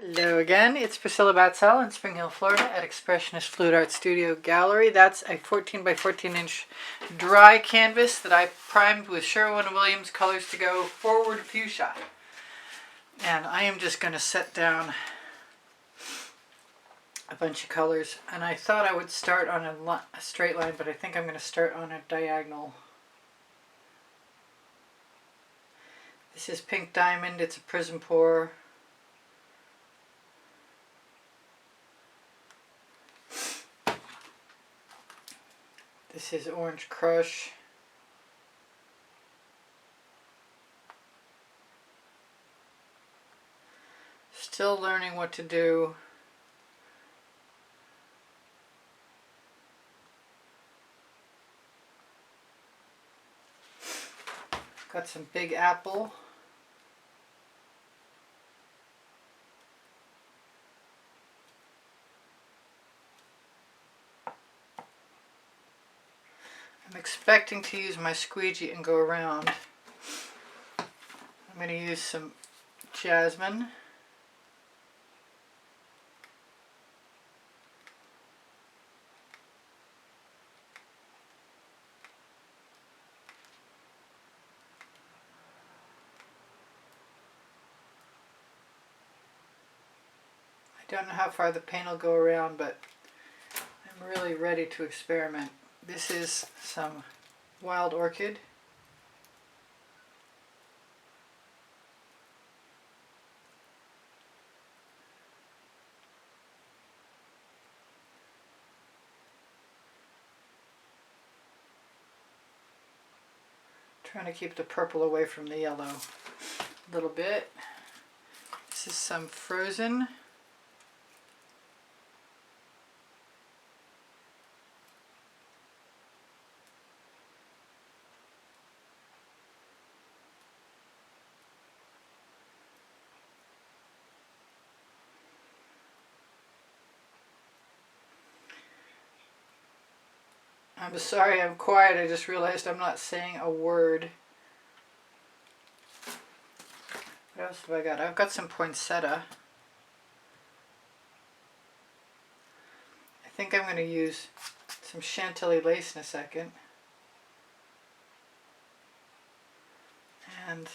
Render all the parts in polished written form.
Hello again, it's Priscilla Batzell in Spring Hill, Florida at Expressionist Fluid Art Studio Gallery. That's a 14 by 14 inch dry canvas that I primed with Sherwin-Williams Colors to Go Forward Fuchsia. And I am just going to set down a bunch of colors. And I thought I would start on a straight line, but I think I'm going to start on a diagonal. This is Pink Diamond, it's a Prizm pour. This is Orange Crush. Still learning what to do. Got some Big Apple. I'm expecting to use my squeegee and go around. I'm going to use some jasmine. I don't know how far the paint will go around, but I'm really ready to experiment. This is some Wild Orchid. Trying to keep the purple away from the yellow a little bit. This is some Frozen. I'm sorry I'm quiet, I just realized I'm not saying a word. What else have I got? I've got some poinsettia. I think I'm going to use some Chantilly lace in a second. And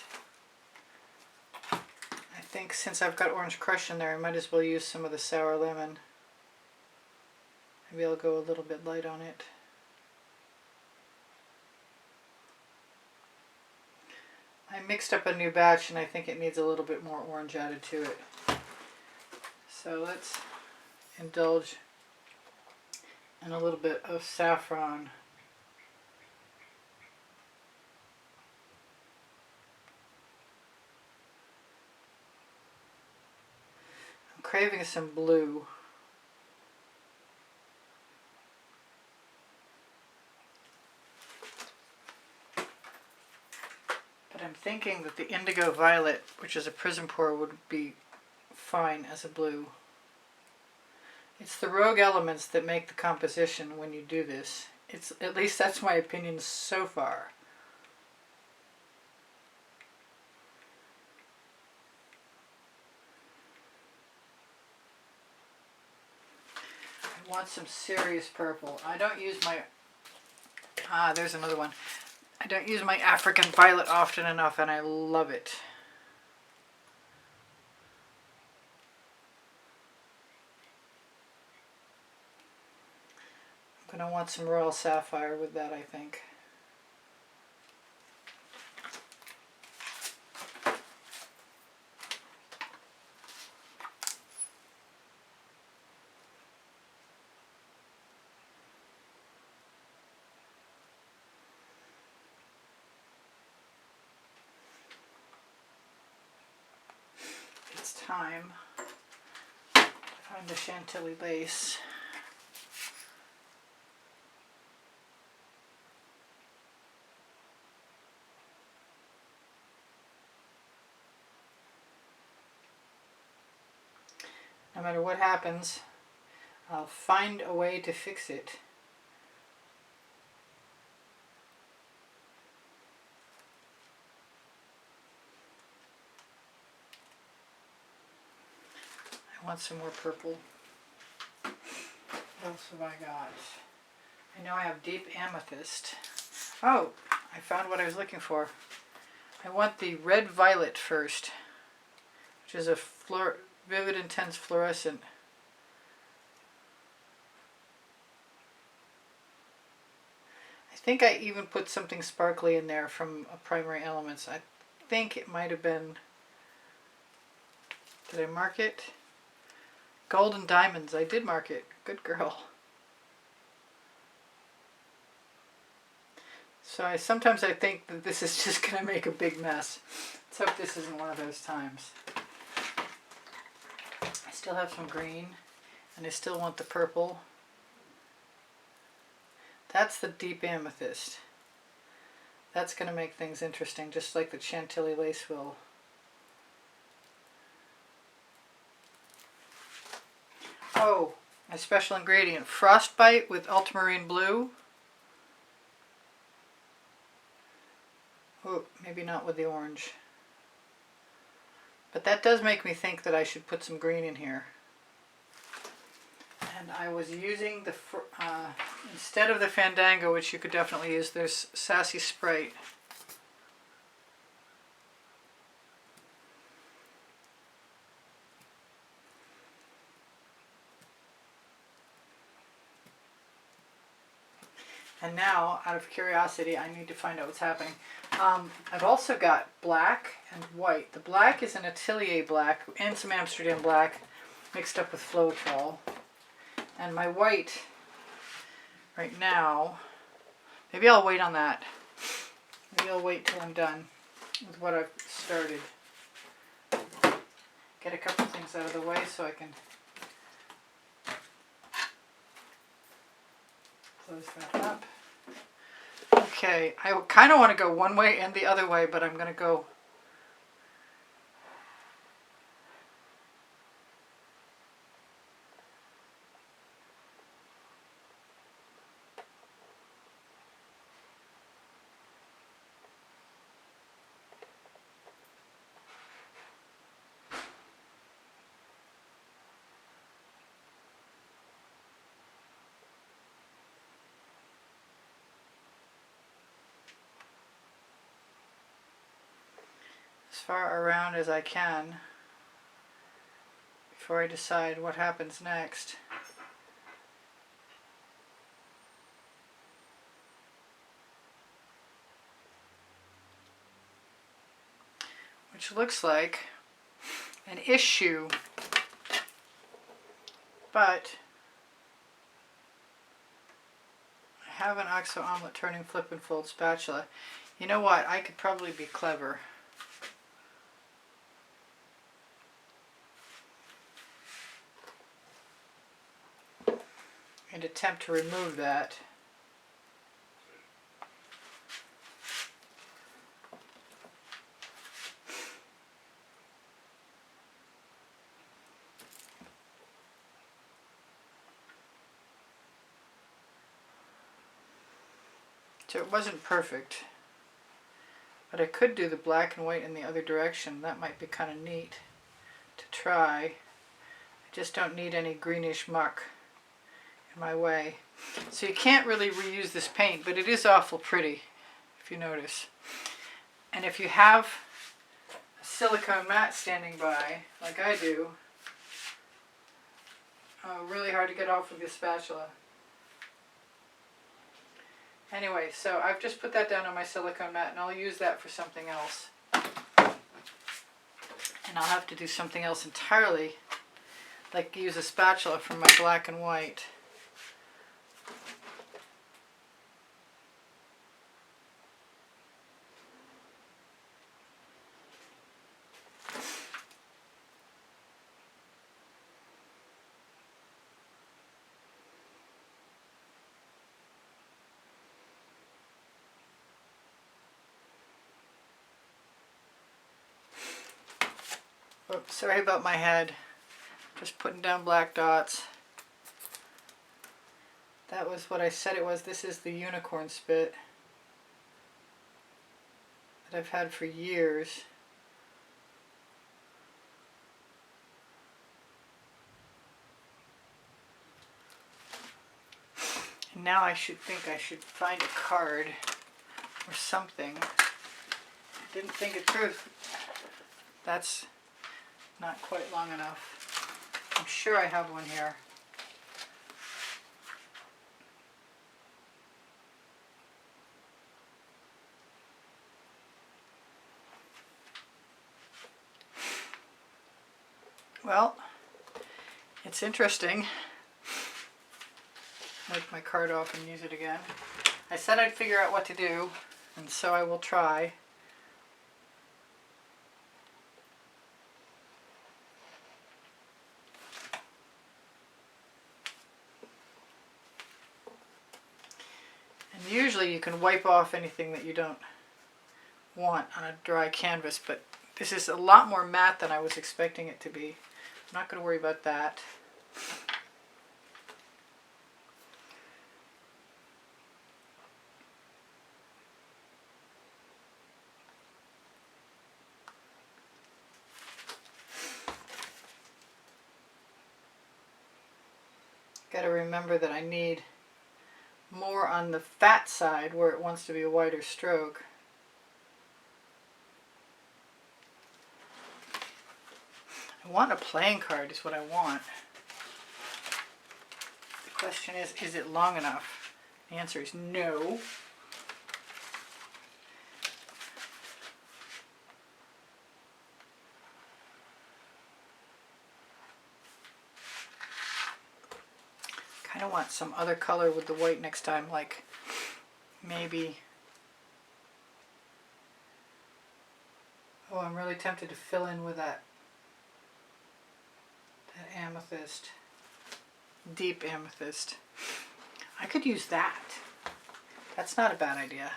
I think since I've got Orange Crush in there, I might as well use some of the sour lemon. Maybe I'll go a little bit light on it. I mixed up a new batch and I think it needs a little bit more orange added to it. So let's indulge in a little bit of saffron. I'm craving some blue. I'm thinking that the Indigo Violet, which is a Prizm pour, would be fine as a blue. It's the rogue elements that make the composition when you do this. At least that's my opinion so far. I want some serious purple. I don't use my... there's another one. I don't use my African violet often enough, and I love it. I'm going to want some Royal Sapphire with that, I think. Time to find the Chantilly lace. No matter what happens, I'll find a way to fix it. want some more purple. What else have I got? I know I have deep amethyst. Oh, I found what I was looking for. I want the red violet first, which is a vivid intense fluorescent. I think I even put something sparkly in there from Primary Elements. I think it might have been, did I mark it? Golden Diamonds. I did mark it. Good girl. So sometimes I think that this is just going to make a big mess. Let's hope this isn't one of those times. I still have some green, and I still want the purple. That's the deep amethyst. That's going to make things interesting, just like the Chantilly lace will. Oh, my special ingredient, frostbite with ultramarine blue. Oh, maybe not with the orange. But that does make me think that I should put some green in here. And I was using the, instead of the Fandango, which you could definitely use, there's Sassy Sprite. And now, out of curiosity, I need to find out what's happening. I've also got black and white. The black is an Atelier black and some Amsterdam black mixed up with Floetrol. And my white, right now, maybe I'll wait on that. Maybe I'll wait till I'm done with what I've started. Get a couple things out of the way so I can close that up. Okay, I kind of want to go one way and the other way, but I'm going to go. As far around as I can before I decide what happens next. Which looks like an issue, but I have an OXO omelet turning flip and fold spatula. You know what? I could probably be clever. And attempt to remove that. So it wasn't perfect, but I could do the black and white in the other direction. That might be kind of neat to try. I just don't need any greenish muck in my way. So you can't really reuse this paint, but it is awful pretty, if you notice. And if you have a silicone mat standing by, like I do, really hard to get off with your spatula. Anyway, so I've just put that down on my silicone mat, and I'll use that for something else. And I'll have to do something else entirely, like use a spatula for my black and white. Oops, sorry about my head. Just putting down black dots. That was what I said it was. This is the unicorn spit that I've had for years. Now I should find a card or something. Didn't think it through. That's not quite long enough. I'm sure I have one here. Well, it's interesting. Wipe my card off and use it again. I said I'd figure out what to do, and so I will try. And usually you can wipe off anything that you don't want on a dry canvas, but this is a lot more matte than I was expecting it to be. I'm not going to worry about that. Got to remember that I need more on the fat side where it wants to be a wider stroke. I want a playing card is what I want. The question is it long enough? The answer is no. Kind of want some other color with the white next time, like maybe, oh, I'm really tempted to fill in with that amethyst, deep amethyst. I could use that. That's not a bad idea.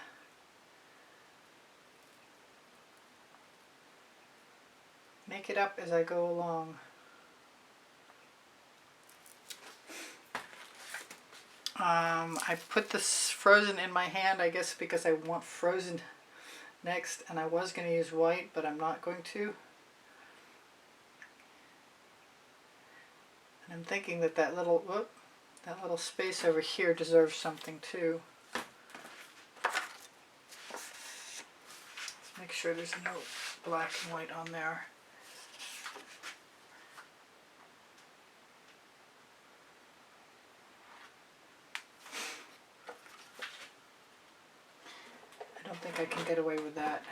Make it up as I go along. I put this frozen in my hand, I guess because I want frozen next, and I was going to use white, but I'm not going to. And I'm thinking that that little space over here deserves something too. Let's make sure there's no black and white on there. I don't think I can get away with that.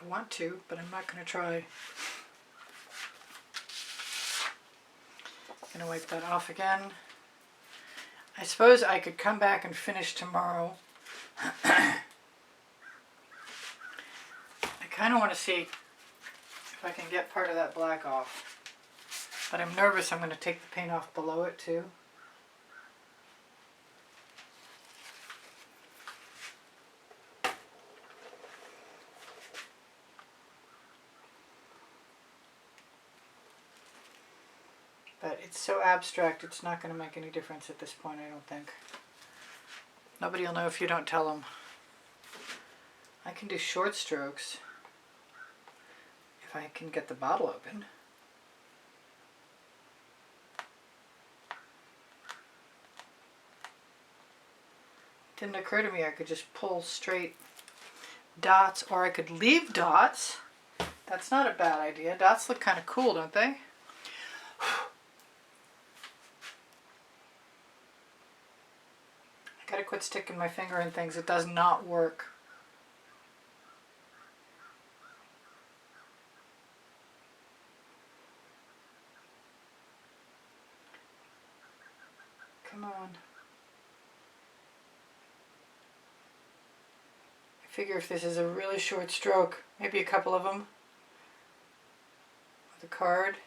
I want to, but I'm not going to try. I'm going to wipe that off again. I suppose I could come back and finish tomorrow. I kind of want to see if I can get part of that black off. But I'm nervous I'm going to take the paint off below it too. But it's so abstract, it's not going to make any difference at this point, I don't think. Nobody will know if you don't tell them. I can do short strokes if I can get the bottle open. It didn't occur to me I could just pull straight dots, or I could leave dots. That's not a bad idea. Dots look kind of cool, don't they? I gotta quit sticking my finger in things. It does not work. Come on. I figure if this is a really short stroke, maybe a couple of them with a card.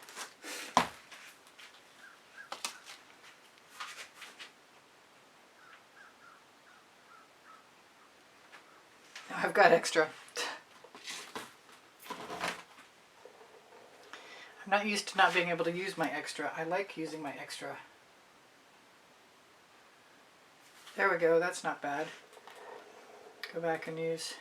I've got extra. I'm not used to not being able to use my extra. I like using my extra. There we go, that's not bad. Go back and use.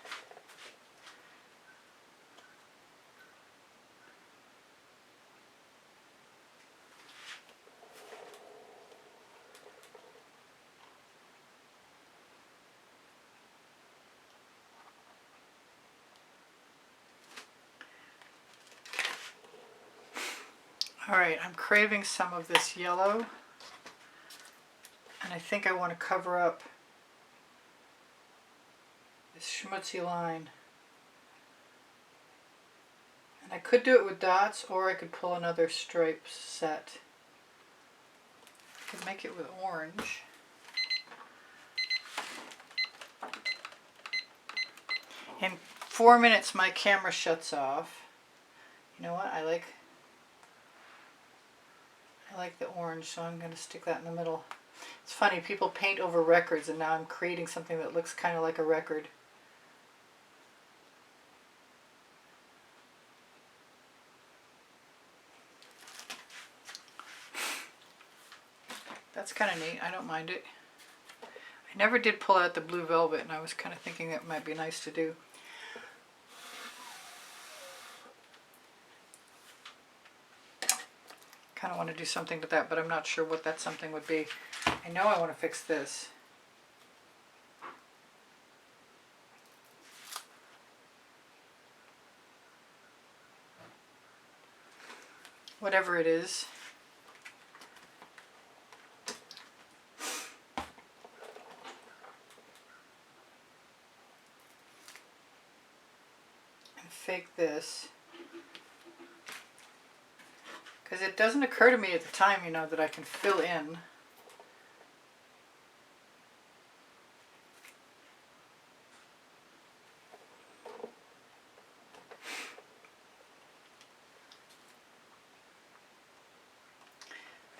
Alright, I'm craving some of this yellow, and I think I want to cover up this schmutzy line. And I could do it with dots, or I could pull another stripe set. I could make it with orange. In 4 minutes my camera shuts off. You know what, I like the orange, so I'm going to stick that in the middle. It's funny, people paint over records, and now I'm creating something that looks kind of like a record. That's kind of neat. I don't mind it. I never did pull out the blue velvet, and I was kind of thinking that might be nice to do. Kind of want to do something to that, but I'm not sure what that something would be. I know I want to fix this. Whatever it is. And fake this. Because it doesn't occur to me at the time, you know, that I can fill in.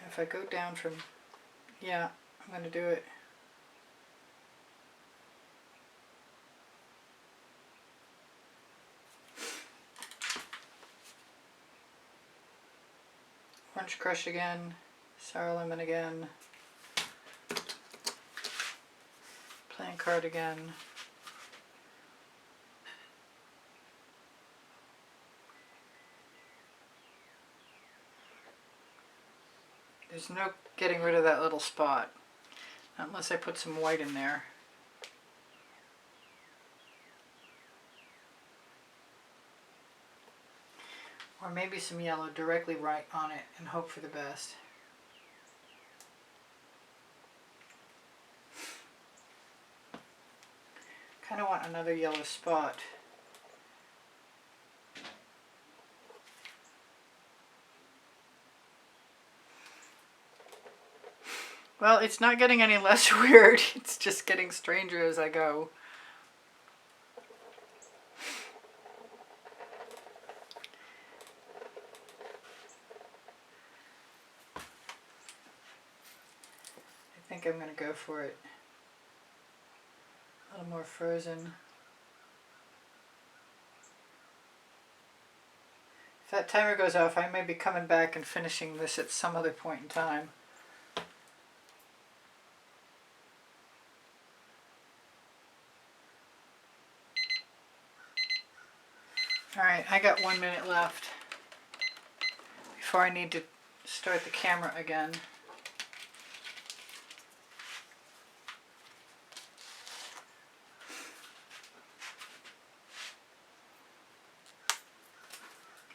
If I go down from, yeah, I'm going to do it. Orange Crush again, Sour Lemon again, Playing Card again. There's no getting rid of that little spot, unless I put some white in there. Or maybe some yellow directly right on it and hope for the best. Kind of want another yellow spot. Well, it's not getting any less weird, it's just getting stranger as I go. I think I'm going to go for it. A little more frozen. If that timer goes off, I may be coming back and finishing this at some other point in time. Alright, I got 1 minute left before I need to start the camera again.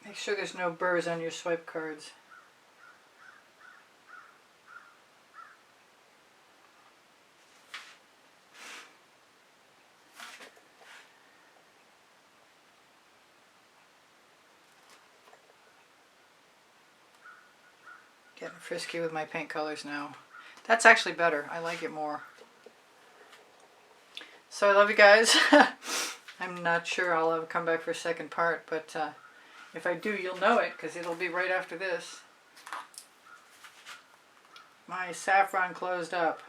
Make sure there's no burrs on your swipe cards. Getting frisky with my paint colors now. That's actually better. I like it more. So I love you guys. I'm not sure I'll ever come back for a second part, but if I do, you'll know it, because it'll be right after this. My saffron closed up.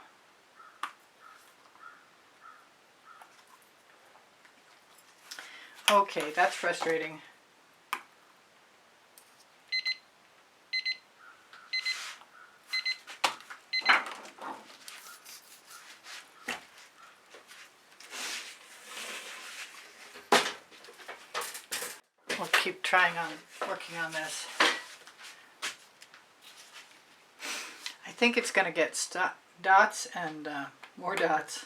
Okay, that's frustrating. We'll keep working on this. I think it's going to get dots and more dots.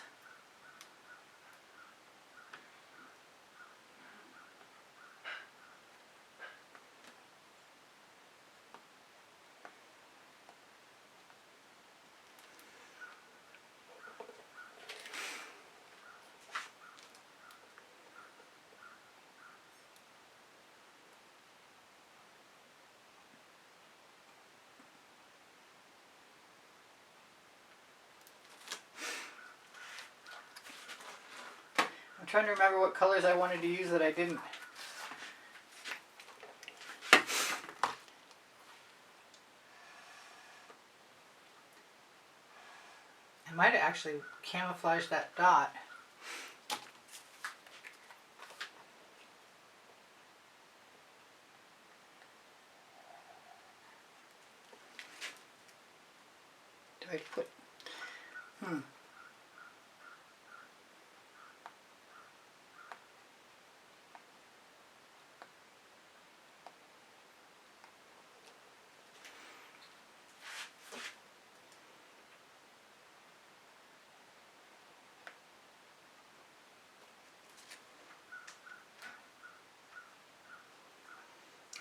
trying to remember what colors I wanted to use that I didn't. I might have actually camouflaged that dot. Do I put...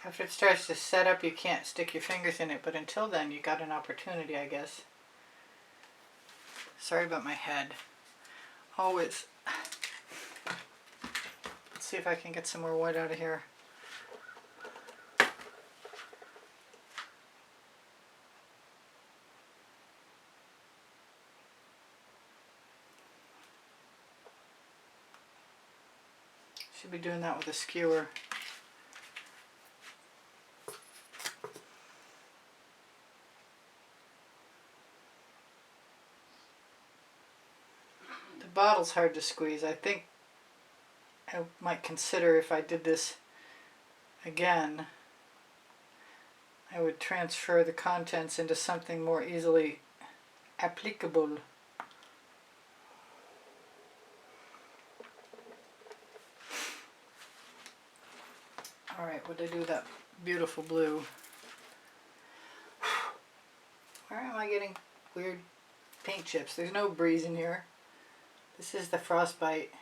After it starts to set up, you can't stick your fingers in it, but until then, you got an opportunity, I guess. Sorry about my head. Always. Let's see if I can get some more white out of here. Should be doing that with a skewer. The bottle's hard to squeeze. I think I might consider, if I did this again, I would transfer the contents into something more easily applicable. Alright, what did I do with that beautiful blue? Where am I getting weird paint chips? There's no breeze in here. This is the frostbite.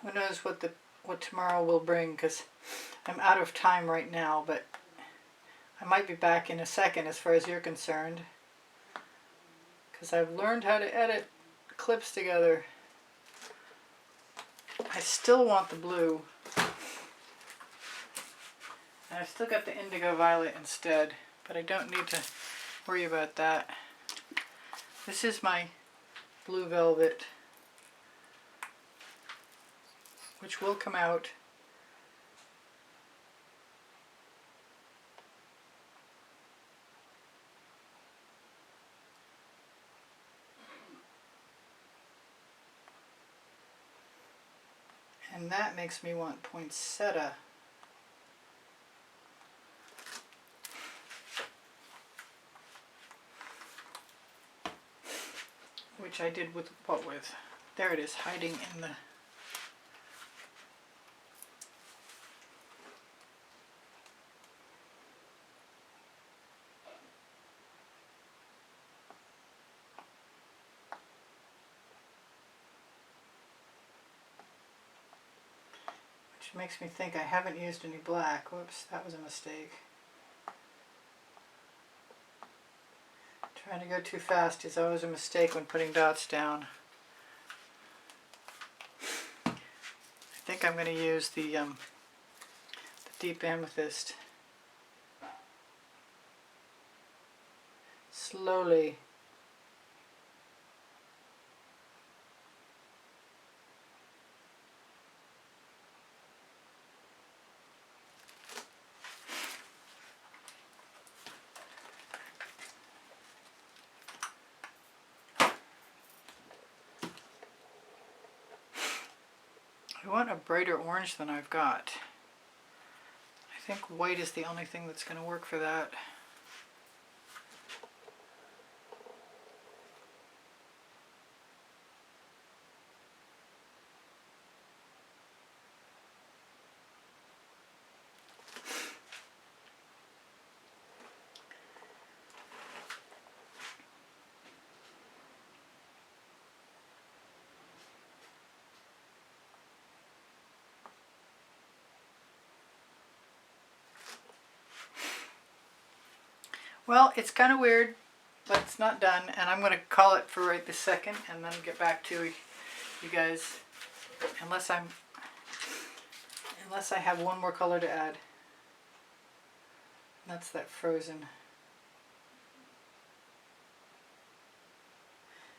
Who knows what tomorrow will bring, because I'm out of time right now, but I might be back in a second as far as you're concerned, because I've learned how to edit clips together. I still want the blue, and I've still got the indigo violet instead, but I don't need to worry about that. This is my blue velvet, which will come out. And that makes me want poinsettia. Which I did with what with? There it is, hiding in the... Which makes me think I haven't used any black. Whoops, that was a mistake. Trying to go too fast is always a mistake when putting dots down. I think I'm going to use the deep amethyst. Slowly. I want a brighter orange than I've got. I think white is the only thing that's going to work for that. Well, it's kind of weird, but it's not done, and I'm going to call it for right this second and then get back to you guys unless I have one more color to add. That's that frozen.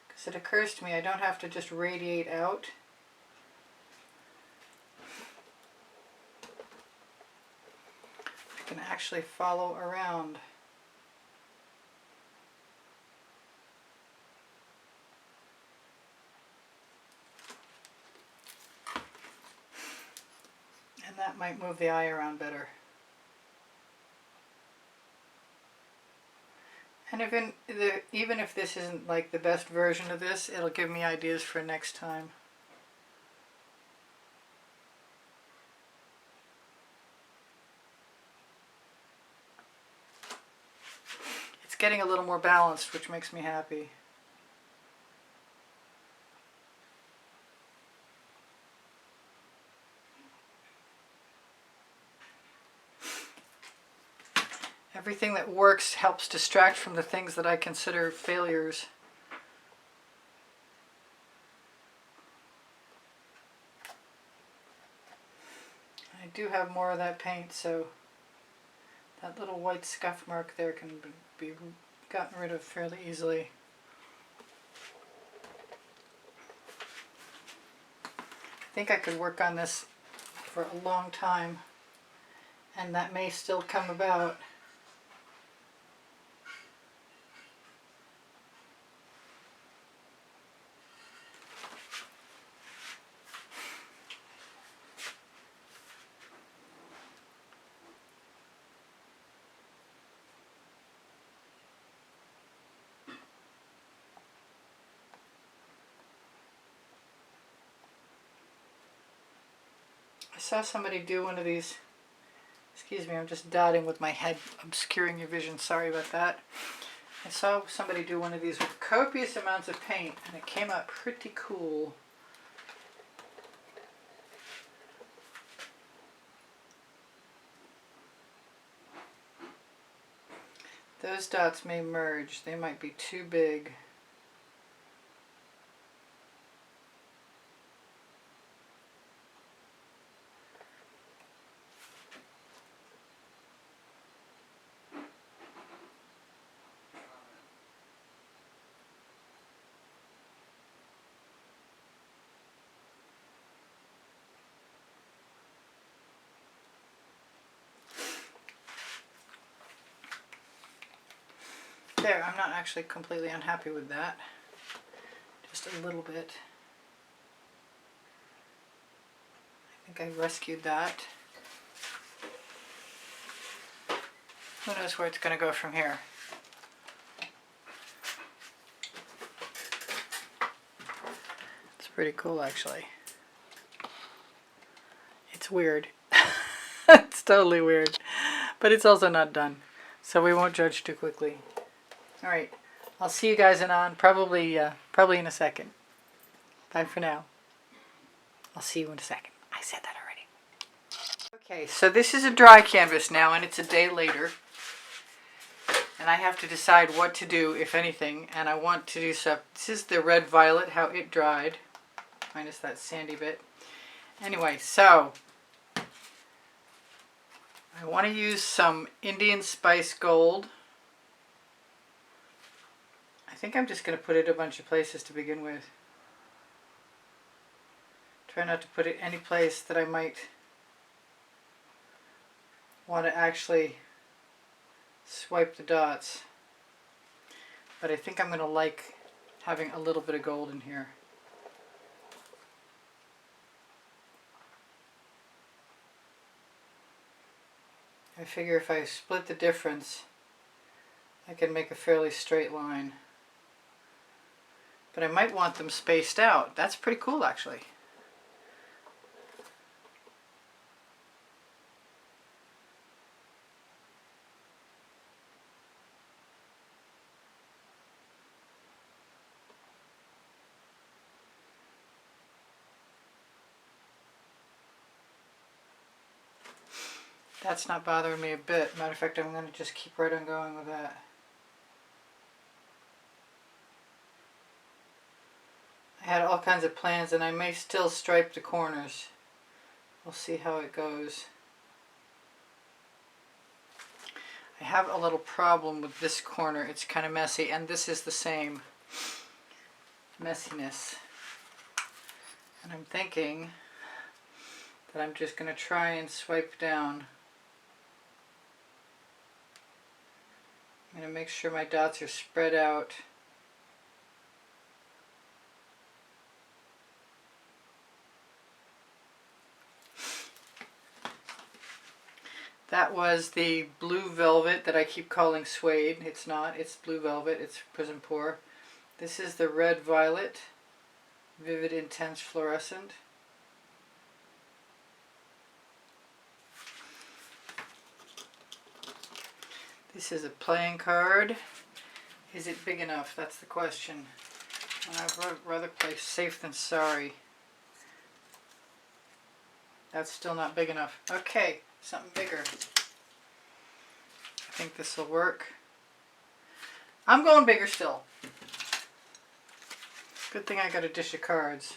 Because it occurs to me I don't have to just radiate out. I can actually follow around. And that might move the eye around better. And even if this isn't like the best version of this, it'll give me ideas for next time. It's getting a little more balanced, which makes me happy. Everything that works helps distract from the things that I consider failures. I do have more of that paint, so that little white scuff mark there can be gotten rid of fairly easily. I think I could work on this for a long time, and that may still come about. I saw somebody do one of these, excuse me, I'm just dotting with my head, obscuring your vision, sorry about that. I saw somebody do one of these with copious amounts of paint, and it came out pretty cool. Those dots may merge, they might be too big. There, I'm not actually completely unhappy with that. Just a little bit. I think I rescued that. Who knows where it's going to go from here? It's pretty cool, actually. It's weird. It's totally weird. But it's also not done. So we won't judge too quickly. Alright, I'll see you guys probably in a second. Bye for now. I'll see you in a second. I said that already. Okay, so this is a dry canvas now, and it's a day later. And I have to decide what to do, if anything. And I want to do stuff. This is the red violet, how it dried. Minus that sandy bit. Anyway, so I want to use some Indian Spice Gold. I think I'm just going to put it a bunch of places to begin with. Try not to put it any place that I might want to actually swipe the dots. But I think I'm going to like having a little bit of gold in here. I figure if I split the difference, I can make a fairly straight line. But I might want them spaced out. That's pretty cool, actually. That's not bothering me a bit. Matter of fact, I'm going to just keep right on going with that. I had all kinds of plans, and I may still stripe the corners. We'll see how it goes. I have a little problem with this corner. It's kind of messy, and this is the same messiness. And I'm thinking that I'm just going to try and swipe down. I'm going to make sure my dots are spread out. That was the blue velvet that I keep calling suede. It's not, it's blue velvet, it's Prizm Pour. This is the red violet, vivid intense fluorescent. This is a playing card. Is it big enough? That's the question. I'd rather play safe than sorry. That's still not big enough. Okay, something bigger. I think this will work. I'm going bigger still. Good thing I got a dish of cards.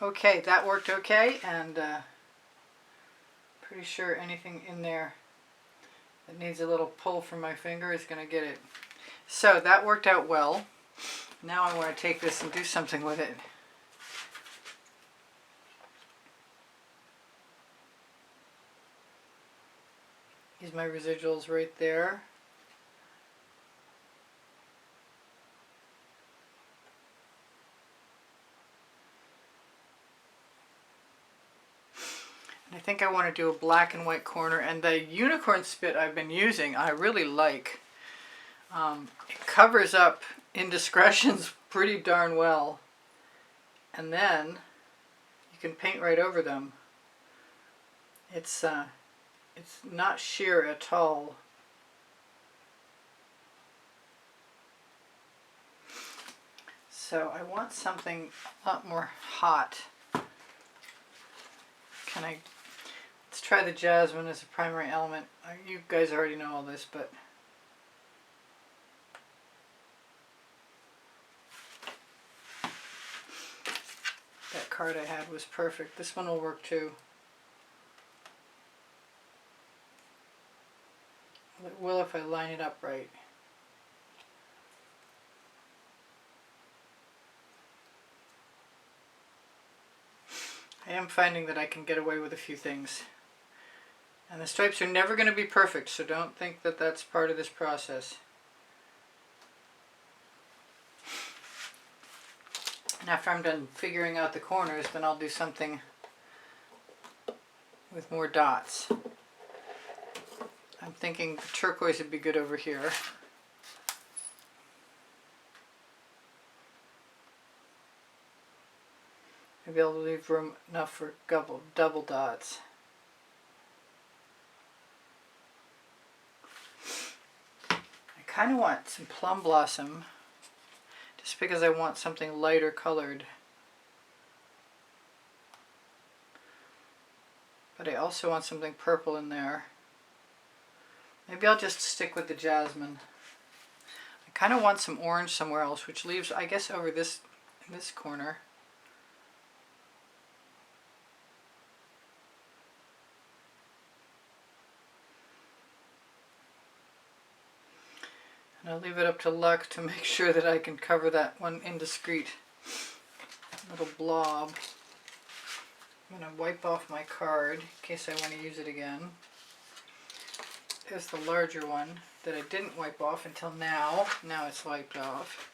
Okay, that worked okay, and pretty sure anything in there that needs a little pull from my finger is going to get it. So that worked out well. Now I want to take this and do something with it. Use my residuals right there. I think I want to do a black and white corner, and the unicorn spit I've been using I really like. It covers up indiscretions pretty darn well, and then you can paint right over them. It's not sheer at all. So I want something a lot more hot. Let's try the jasmine as a primary element. You guys already know all this, but that card I had was perfect. This one will work too. It will if I line it up right. I am finding that I can get away with a few things. And the stripes are never going to be perfect, so don't think that that's part of this process. And after I'm done figuring out the corners, then I'll do something with more dots. I'm thinking the turquoise would be good over here. Maybe I'll leave room enough for double dots. I kind of want some plum blossom, just because I want something lighter colored. But I also want something purple in there. Maybe I'll just stick with the jasmine. I kind of want some orange somewhere else, which leaves, I guess, over this in this corner. And I'll leave it up to luck to make sure that I can cover that one indiscreet little blob. I'm going to wipe off my card in case I want to use it again. There's the larger one that I didn't wipe off until now. Now it's wiped off.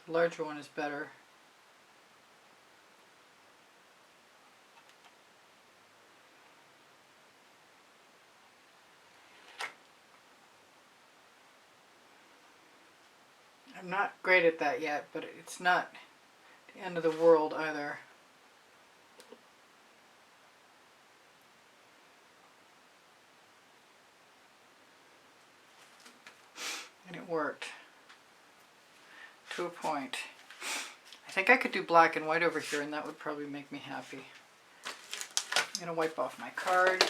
The larger one is better. I'm not great at that yet, but it's not the end of the world either. And it worked to a point. I think I could do black and white over here, and that would probably make me happy. I'm going to wipe off my card.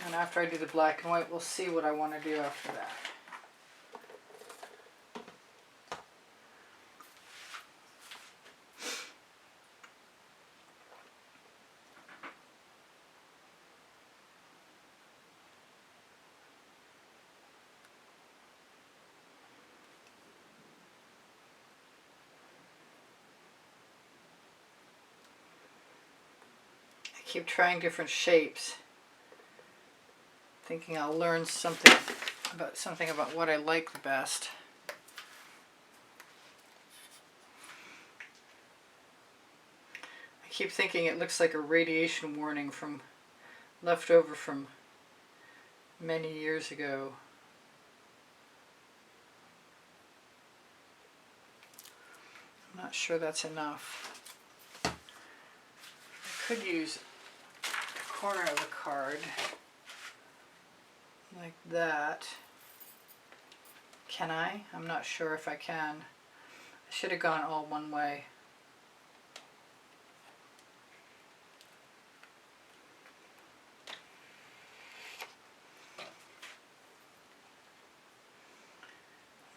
And after I do the black and white, we'll see what I want to do after that. Keep trying different shapes, thinking I'll learn something about what I like the best. I keep thinking it looks like a radiation warning from left over from many years ago. I'm not sure that's enough. I could use corner of the card like that. Can I? I'm not sure if I can. I should have gone all one way.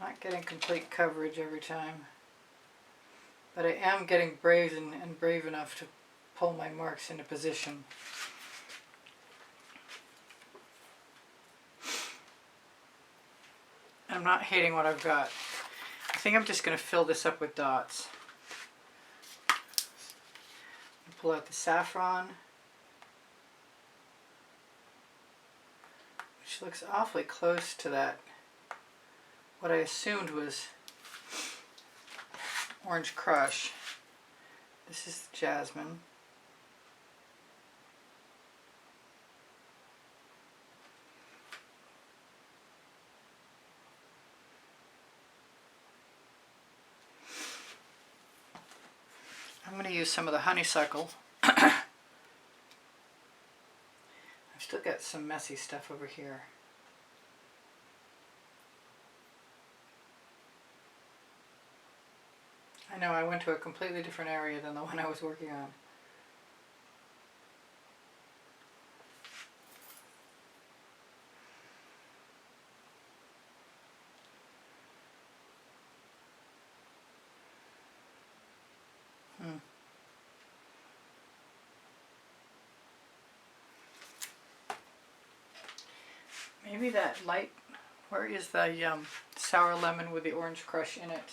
Not getting complete coverage every time, but I am getting brave enough to pull my marks into position. I'm not hating what I've got. I think I'm just going to fill this up with dots. Pull out the saffron, which looks awfully close to that, what I assumed was Orange Crush. This is jasmine. I'm going to use some of the honeysuckle. I've still got some messy stuff over here. I know I went to a completely different area than the one I was working on. Maybe that light, where is the sour lemon with the orange crush in it?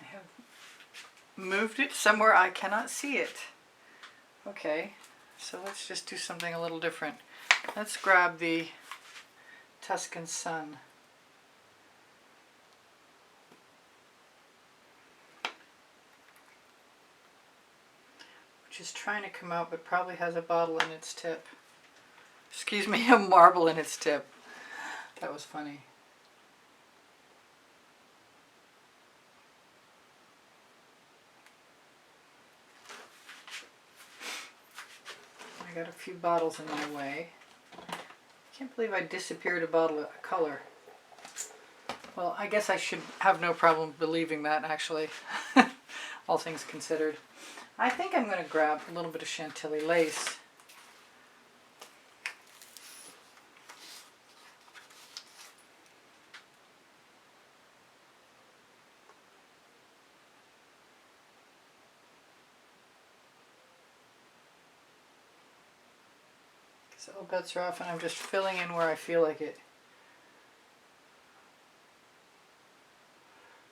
I have moved it somewhere I cannot see it. Okay, so let's just do something a little different. Let's grab the Tuscan Sun. Which is trying to come out but probably has a bottle in its tip. Excuse me, a marble in its tip. That was funny. I got a few bottles in my way. I can't believe I disappeared a bottle of color. Well, I guess I should have no problem believing that, actually, all things considered. I think I'm going to grab a little bit of Chantilly lace. So all bets are off and I'm just filling in where I feel like it.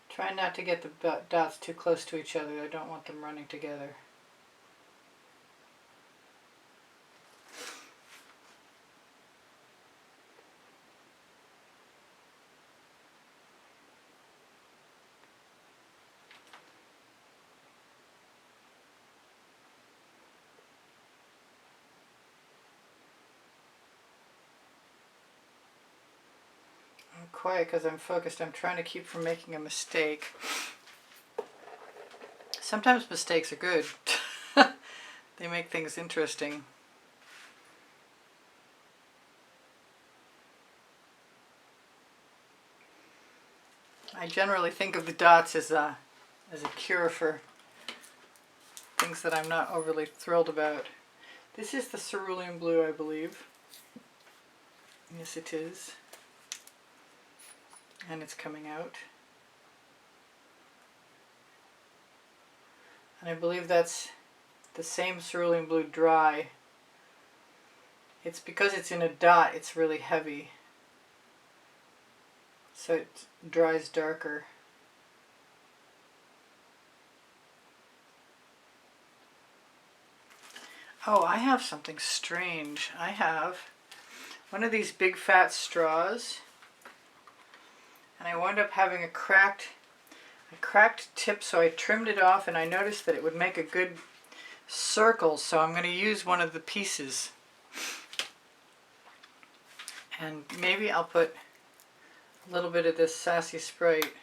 Try not to get the dots too close to each other. I don't want them running together. I'm quiet because I'm focused. I'm trying to keep from making a mistake. Sometimes mistakes are good. They make things interesting. I generally think of the dots as a cure for things that I'm not overly thrilled about. This is the cerulean blue, I believe. Yes, it is. And it's coming out. And I believe that's the same cerulean blue dry. It's because it's in a dot, it's really heavy. So it dries darker. Oh, I have something strange. I have one of these big fat straws, and I wound up having a cracked tip, so I trimmed it off, and I noticed that it would make a good circle, so I'm going to use one of the pieces. And maybe I'll put a little bit of this Sassy Sprite.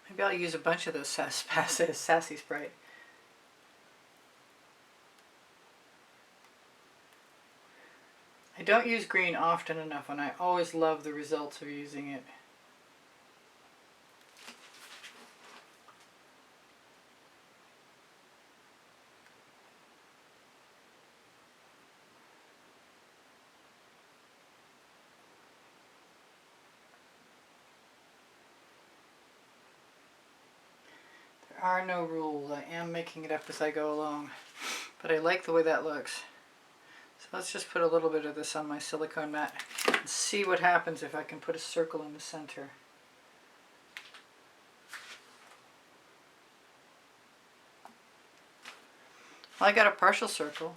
Maybe I'll use a bunch of those Sassy Sprite. I don't use green often enough, and I always love the results of using it. There are no rules. I am making it up as I go along, but I like the way that looks. So let's just put a little bit of this on my silicone mat and see what happens if I can put a circle in the center. Well, I got a partial circle.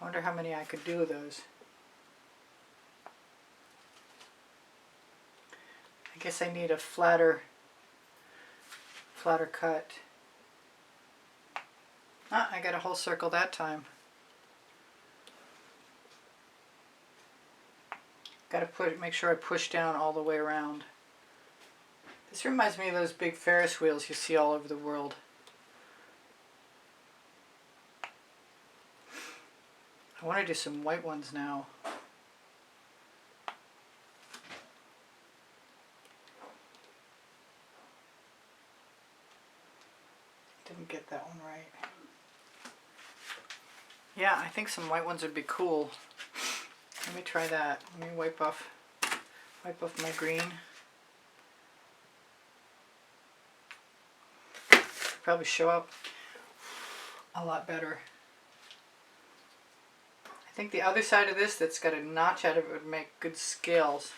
I wonder how many I could do with those. I guess I need a flatter cut. Ah, I got a whole circle that time. Got to make sure I push down all the way around. This reminds me of those big Ferris wheels you see all over the world. I want to do some white ones now. Didn't get that one right. Yeah, I think some white ones would be cool. Let me try that. Let me wipe off my green. Probably show up a lot better. I think the other side of this that's got a notch out of it would make good scales.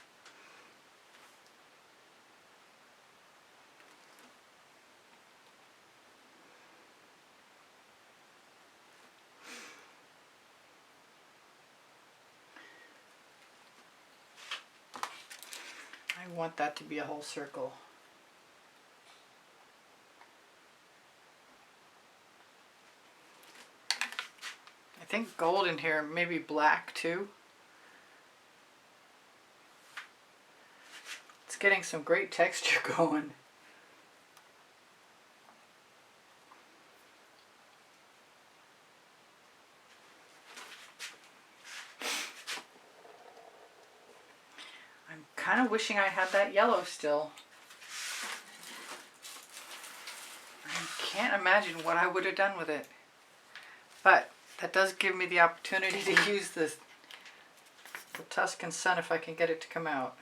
I want that to be a whole circle. I think gold in here, maybe black too. It's getting some great texture going. I'm kind of wishing I had that yellow still. I can't imagine what I would have done with it. But that does give me the opportunity to use the Tuscan Sun if I can get it to come out.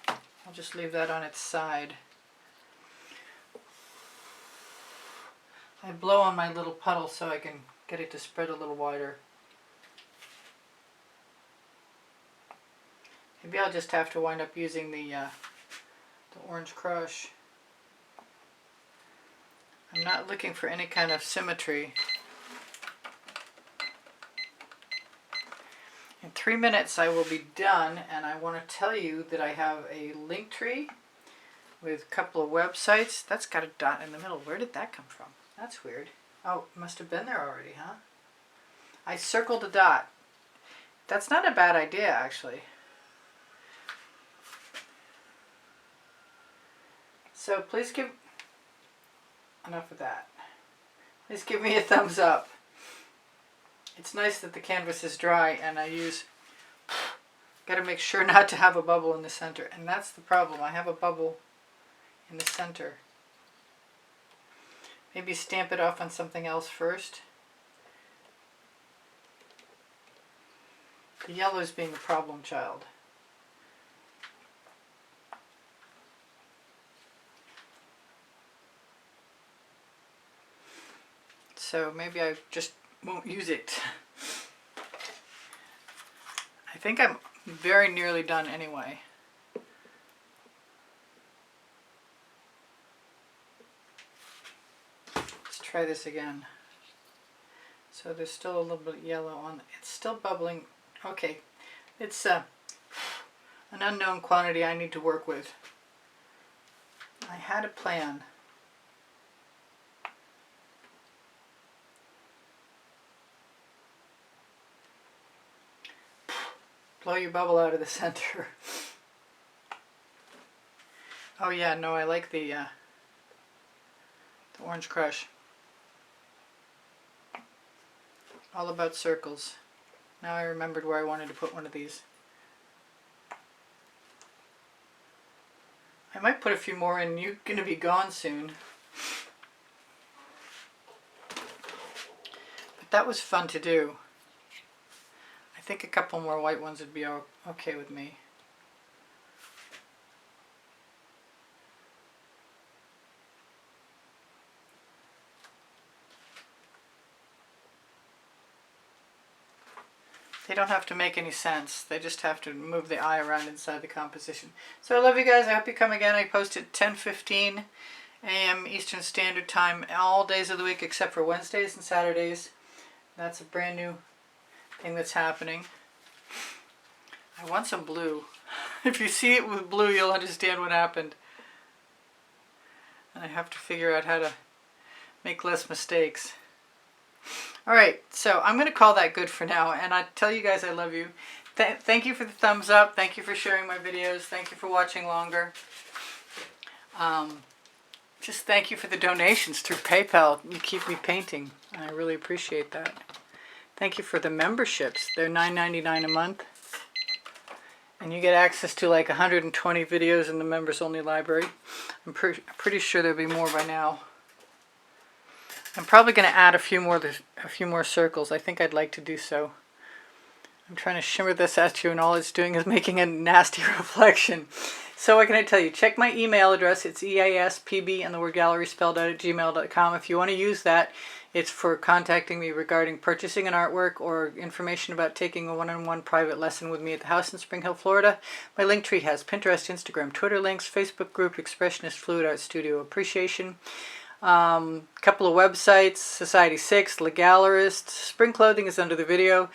I'll just leave that on its side. I blow on my little puddle so I can get it to spread a little wider. Maybe I'll just have to wind up using the Orange Crush. I'm not looking for any kind of symmetry. In 3 minutes I will be done, and I want to tell you that I have a link tree with a couple of websites. That's got a dot in the middle. Where did that come from? That's weird. Oh, it must have been there already, huh? I circled a dot. That's not a bad idea, actually. So please give... Enough of that. Please give me a thumbs up. It's nice that the canvas is dry, and I use... Got to make sure not to have a bubble in the center, and that's the problem. I have a bubble in the center. Maybe stamp it off on something else first. The yellow's being a problem child. So maybe I just won't use it. I think I'm very nearly done anyway. Let's try this again. So there's still a little bit of yellow on it. It's still bubbling. Okay, it's an unknown quantity I need to work with. I had a plan. Blow your bubble out of the center. Oh yeah, no, I like the Orange Crush. All about circles. Now I remembered where I wanted to put one of these. I might put a few more in. You're going to be gone soon. But that was fun to do. I think a couple more white ones would be okay with me. They don't have to make any sense. They just have to move the eye around inside the composition. So I love you guys. I hope you come again. I post at 10:15 a.m. Eastern Standard Time all days of the week except for Wednesdays and Saturdays. That's a brand new thing that's happening. I want some blue. If you see it with blue, you'll understand what happened. And I have to figure out how to make less mistakes. Alright, so I'm going to call that good for now, and I tell you guys I love you. Thank you for the thumbs up. Thank you for sharing my videos. Thank you for watching longer. Just thank you for the donations through PayPal. You keep me painting. I really appreciate that. Thank you for the memberships. They're $9.99 a month. And you get access to like 120 videos in the members only library. I'm pretty sure there'll be more by now. I'm probably going to add a few more circles. I think I'd like to do so. I'm trying to shimmer this at you, and all it's doing is making a nasty reflection. So what can I tell you? Check my email address. It's easpb and the word gallery spelled out at gmail.com. If you want to use that, it's for contacting me regarding purchasing an artwork or information about taking a one-on-one private lesson with me at the house in Spring Hill, Florida. My Linktree has Pinterest, Instagram, Twitter links, Facebook group, Expressionist Fluid Art Studio Appreciation. Couple of websites, Society 6, Le Gallerist, Spring Clothing is under the video,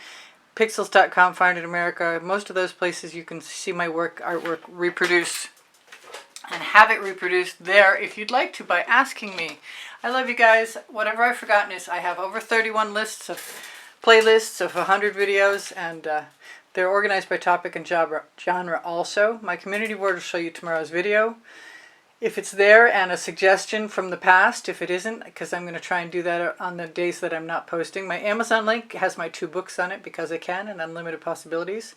Pixels.com, Find in America. Most of those places you can see my artwork reproduced and have it reproduced there if you'd like to by asking me. I love you guys. Whatever I've forgotten is I have over 31 lists of playlists of 100 videos, and they're organized by topic and genre also. My community board will show you tomorrow's video, if it's there, and a suggestion from the past if it isn't, because I'm going to try and do that on the days that I'm not posting. My Amazon link has my 2 books on it, Because I Can and Unlimited Possibilities.